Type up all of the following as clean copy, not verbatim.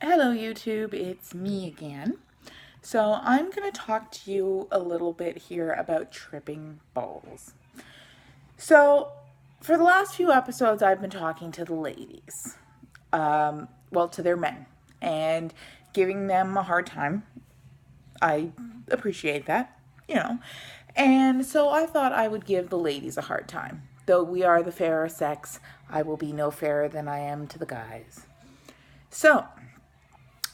Hello YouTube, it's me again. So I'm going to talk to you a little bit here about tripping balls. So for the last few episodes I've been talking to the ladies, to their men, and giving them a hard time. I appreciate that, you know. And so I thought I would give the ladies a hard time. Though we are the fairer sex, I will be no fairer than I am to the guys. So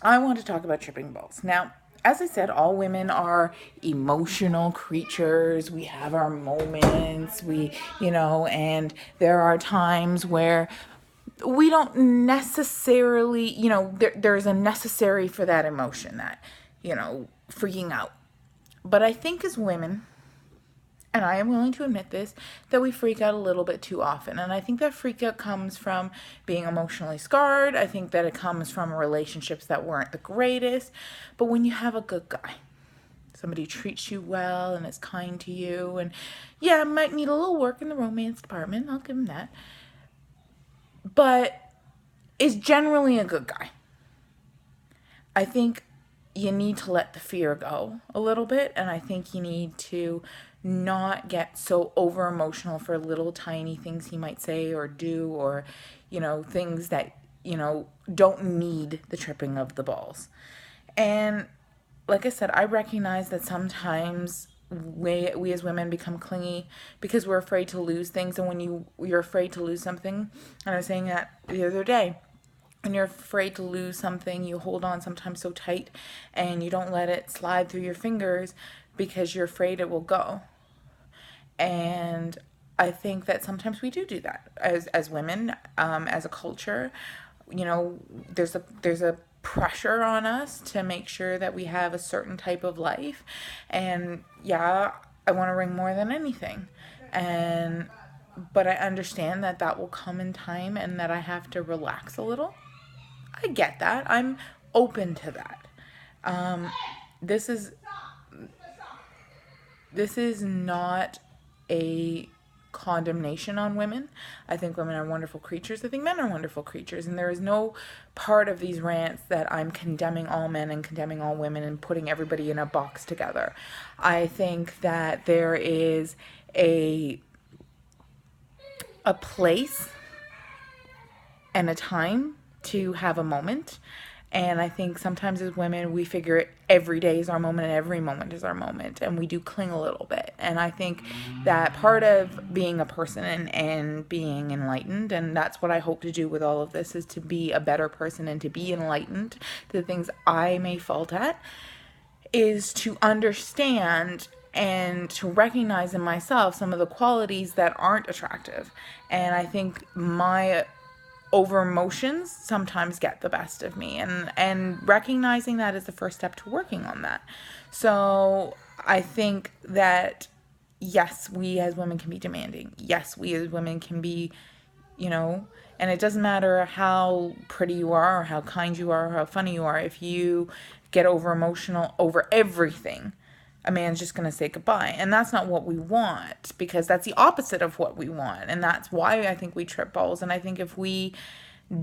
I want to talk about tripping balls. Now, as I said, all women are emotional creatures. We have our moments, and there are times where we don't necessarily, there's a necessary for that emotion, that, freaking out. But I think as women, and I am willing to admit this, that we freak out a little bit too often. And I think that freak out comes from being emotionally scarred. I think that it comes from relationships that weren't the greatest. But when you have a good guy, somebody treats you well and is kind to you, and yeah, might need a little work in the romance department, I'll give him that, but is generally a good guy. I think you need to let the fear go a little bit, and I think you need to not get so over emotional for little tiny things he might say or do, or things that don't need the tripping of the balls. And like I said, I recognize that sometimes we as women become clingy because we're afraid to lose things. And when you're afraid to lose something, and I was saying that the other day, when you're afraid to lose something, you hold on sometimes so tight and you don't let it slide through your fingers because you're afraid it will go. And I think that sometimes we do that as women, as a culture. There's a pressure on us to make sure that we have a certain type of life, and yeah, I want to ring more than anything, and but I understand that that will come in time and that I have to relax a little. I get that. I'm open to that. Um, this is this is not a condemnation on women. I think women are wonderful creatures. I think men are wonderful creatures. And there is no part of these rants that I'm condemning all men and condemning all women and putting everybody in a box together. I think that there is a place and a time to have a moment. And I think sometimes as women, we figure every day is our moment and every moment is our moment. And we do cling a little bit. And I think that part of being a person and being enlightened, and that's what I hope to do with all of this, is to be a better person and to be enlightened to the things I may fault at, is to understand and to recognize in myself some of the qualities that aren't attractive. And I think my over emotions sometimes get the best of me, and recognizing that is the first step to working on that. So I think that yes, we as women can be demanding. Yes, we as women can be, and it doesn't matter how pretty you are or how kind you are or how funny you are. If you get over emotional over everything, a man's just going to say goodbye. And that's not what we want, because that's the opposite of what we want. And that's why I think we trip balls. And I think if we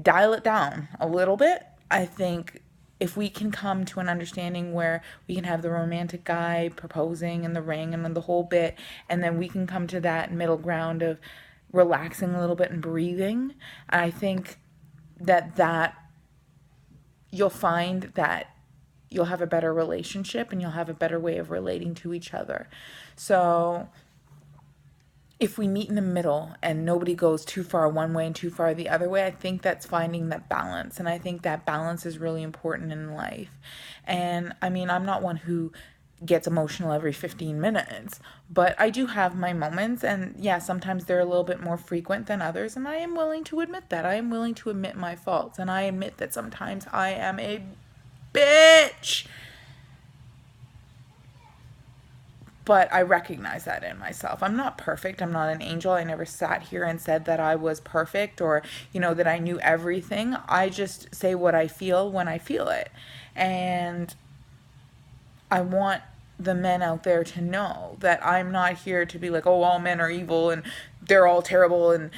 dial it down a little bit, I think if we can come to an understanding where we can have the romantic guy proposing and the ring and the whole bit, and then we can come to that middle ground of relaxing a little bit and breathing, I think that you'll find that you'll have a better relationship and you'll have a better way of relating to each other. So if we meet in the middle and nobody goes too far one way and too far the other way, I think that's finding that balance. And I think that balance is really important in life. And I mean, I'm not one who gets emotional every 15 minutes, but I do have my moments. And yeah, sometimes they're a little bit more frequent than others. And I am willing to admit that. I am willing to admit my faults. And I admit that sometimes I am a bitch. But I recognize that in myself. I'm not perfect. I'm not an angel. I never sat here and said that I was perfect, or, that I knew everything. I just say what I feel when I feel it. And I want the men out there to know that I'm not here to be like, oh, all men are evil and they're all terrible and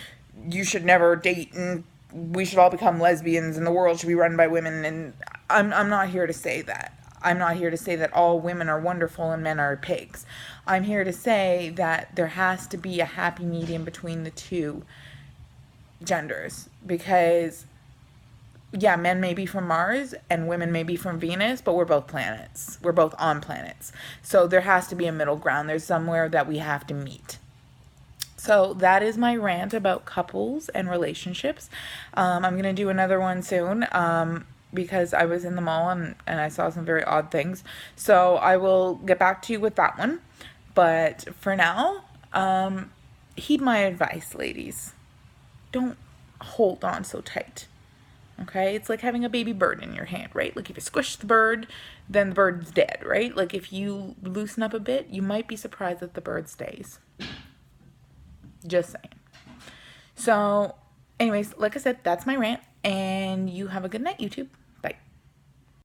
you should never date and we should all become lesbians and the world should be run by women. And I'm not here to say that. I'm not here to say that all women are wonderful and men are pigs. I'm here to say that there has to be a happy medium between the two genders, because yeah, men may be from Mars and women may be from Venus, but we're both planets. We're both on planets. So there has to be a middle ground. There's somewhere that we have to meet. So that is my rant about couples and relationships. I'm going to do another one soon, because I was in the mall and I saw some very odd things. So I will get back to you with that one. But for now, heed my advice, ladies. Don't hold on so tight. Okay? It's like having a baby bird in your hand, right? Like if you squish the bird, then the bird's dead, right? Like if you loosen up a bit, you might be surprised that the bird stays. Just saying. So, anyways, like I said, that's my rant, and you have a good night, YouTube.